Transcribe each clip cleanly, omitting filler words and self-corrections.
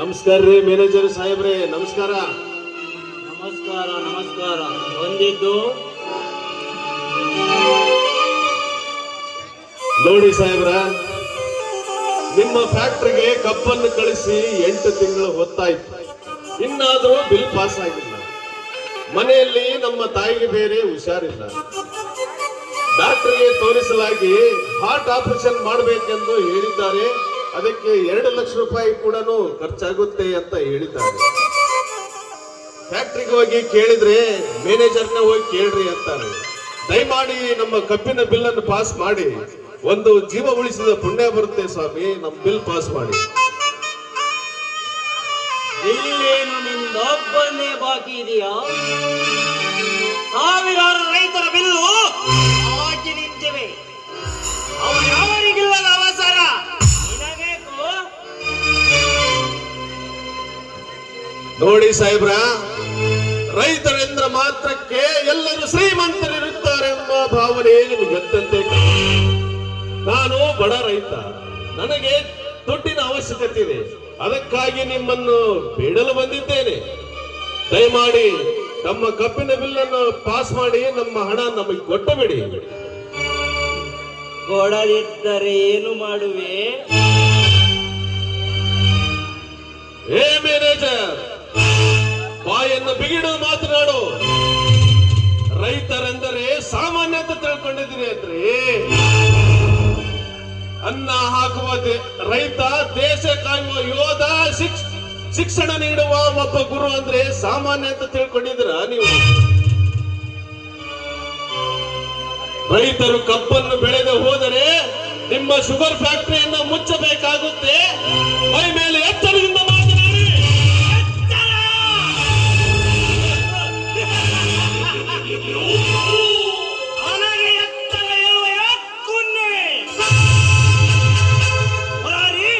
ನಮಸ್ಕಾರ ರೀ ಮ್ಯಾನೇಜರ್ ಸಾಹೇಬ್ರೆ, ನಮಸ್ಕಾರ. ನಮಸ್ಕಾರ ನಮಸ್ಕಾರ. ಬಂದಿದ್ದು ನೋಡಿ ಸಾಹೇಬ್ರ, ನಿಮ್ಮ ಫ್ಯಾಕ್ಟ್ರಿಗೆ ಕಪ್ಪನ್ನು ಕಳಿಸಿ 8 ತಿಂಗಳು ಹೊತ್ತಾಯ್ತು, ಇನ್ನಾದರೂ ಬಿಲ್ ಪಾಸ್ ಆಗಿಲ್ಲ. ಮನೆಯಲ್ಲಿ ನಮ್ಮ ತಾಯಿಗೆ ಬೇರೆ ಹುಷಾರಿಲ್ಲ. ಡಾಕ್ಟರ್ಗೆ ತೋರಿಸಲಾಗಿ ಹಾರ್ಟ್ ಆಪರೇಷನ್ ಮಾಡಬೇಕೆಂದು ಹೇಳಿದ್ದಾರೆ. ಅದಕ್ಕೆ 2 ಲಕ್ಷ ರೂಪಾಯಿ ಕೂಡ ಖರ್ಚಾಗುತ್ತೆ ಅಂತ ಹೇಳಿದ್ದಾರೆ. ಫ್ಯಾಕ್ಟ್ರಿಗೆ ಹೋಗಿ ಕೇಳಿದ್ರೆ ಮ್ಯಾನೇಜರ್ನ ಹೋಗಿ ಕೇಳ್ರಿ ಅಂತಾರೆ. ದಯಮಾಡಿ ನಮ್ಮ ಕಬ್ಬಿನ ಬಿಲ್ ಅನ್ನು ಪಾಸ್ ಮಾಡಿ, ಒಂದು ಜೀವ ಉಳಿಸಿದ ಪುಣ್ಯ ಬರುತ್ತೆ ಸ್ವಾಮಿ, ನಮ್ಮ ಬಿಲ್ ಪಾಸ್ ಮಾಡಿ. ಇಲ್ಲೇನು ನಿಂದೊಬ್ಬನೇ ಬಾಕಿ ಇದೆಯಾ? ಸಾವಿರಾರು ರೈತರ ಬಿಲ್ಲು ಬಾಕಿ ನಿಂತಿವೆ. ಅವು ಯಾರಿಗಿಲ್ಲದ ಅವಸರ ನಿನಗೇಕು? ನೋಡಿ ಸಾಹೇಬ್ರ, ರೈತರೆಂದ್ರ ಮಾತ್ರಕ್ಕೆ ಎಲ್ಲರೂ ಶ್ರೀಮಂತರಿರುತ್ತಾರೆ ಎಂಬ ಭಾವನೆ ನಿಮಗೆ ಗೊತ್ತಂತೆ. ನಾನು ಬಡ ರೈತ, ನನಗೆ ದುಡ್ಡಿನ ಅವಶ್ಯಕತೆ ಇದೆ. ಅದಕ್ಕಾಗಿ ನಿಮ್ಮನ್ನು ಬೇಡಲು ಬಂದಿದ್ದೇನೆ. ದಯಮಾಡಿ ನಮ್ಮ ಕಬ್ಬಿನ ಬಿಲ್ಲನ್ನು ಪಾಸ್ ಮಾಡಿ, ನಮ್ಮ ಹಣ ನಮಗೆ ಕೊಟ್ಟು ಬಿಡಿ. ಕೊಡದಿದ್ದರೆ ಏನು ಮಾಡುವೆ? ಏ ಮ್ಯಾನೇಜರ್, ಬಾಯನ್ನು ಬಿಗಿಡು ಮಾತನಾಡು. ರೈತರೆಂದರೆ ಸಾಮಾನ್ಯ ಅಂತ ತಿಳ್ಕೊಂಡಿದ್ದೀರಿ ಅಂದ್ರೆ, ಅನ್ನ ಹಾಕುವ ರೈತ, ದೇಶ ಕಾಯುವ ಯೋಧ, ಶಿಕ್ಷಣ ನೀಡುವ ಒಬ್ಬ ಗುರು ಅಂದ್ರೆ ಸಾಮಾನ್ಯ ಅಂತ ತಿಳ್ಕೊಂಡಿದ್ದೀರ ನೀವು? ರೈತರು ಕಬ್ಬನ್ನು ಬೆಳೆದು ಹೋದರೆ ನಿಮ್ಮ ಶುಗರ್ ಫ್ಯಾಕ್ಟರಿಯನ್ನು ಮುಚ್ಚಬೇಕಾಗುತ್ತೆ. ಮೈ ಮೇಲೆ ಎಚ್ಚರದಿಂದ ಮಾತನಾಡಿ. ನನಗೆ ಎತ್ತರ ಇರುವ ಹಕ್ಕುನ್ನೇ. ಮುರಾರಿ,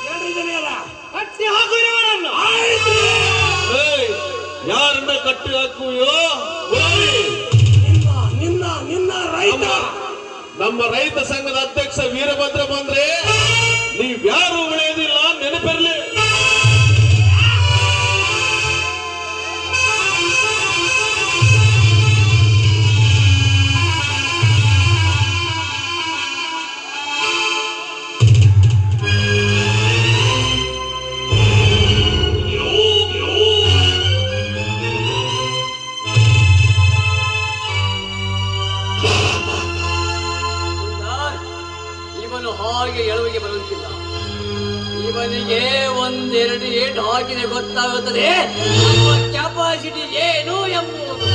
ಹೇಳಿದನೆಯಲ್ಲ, ಕಟ್ಟಿ ಹಾಕು ಇವರನ್ನು. ಯಾರನ್ನ ಕಟ್ಟಿ ಹಾಕುವೆಯೋ? ನಿನ್ನ ರೈತ. ನಮ್ಮ ರೈತ ಸಂಘದ ಅಧ್ಯಕ್ಷ ವೀರಭದ್ರ ಬಂದ್ರೆ ನೀವ್ಯಾರು ಉಳಿಯೋದಿಲ್ಲ, ನೆನಪಿರಲಿ. ಇವನು ಹಾಗೆ ಎಳುವಿಗೆ ಬರುತ್ತಿಲ್ಲ. ಇವನಿಗೆ ಒಂದೆರಡು ಏಟು ಹಾಕಿದ್ರೆ ಗೊತ್ತಾಗುತ್ತದೆ ನಮ್ಮ ಕೆಪಾಸಿಟಿ ಏನು ಎಂಬುದು.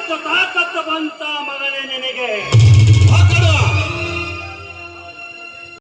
ಎಷ್ಟು ತಾಕತ್ತು ಬಂತ ಮಗನೇ ನಿನಗೆ?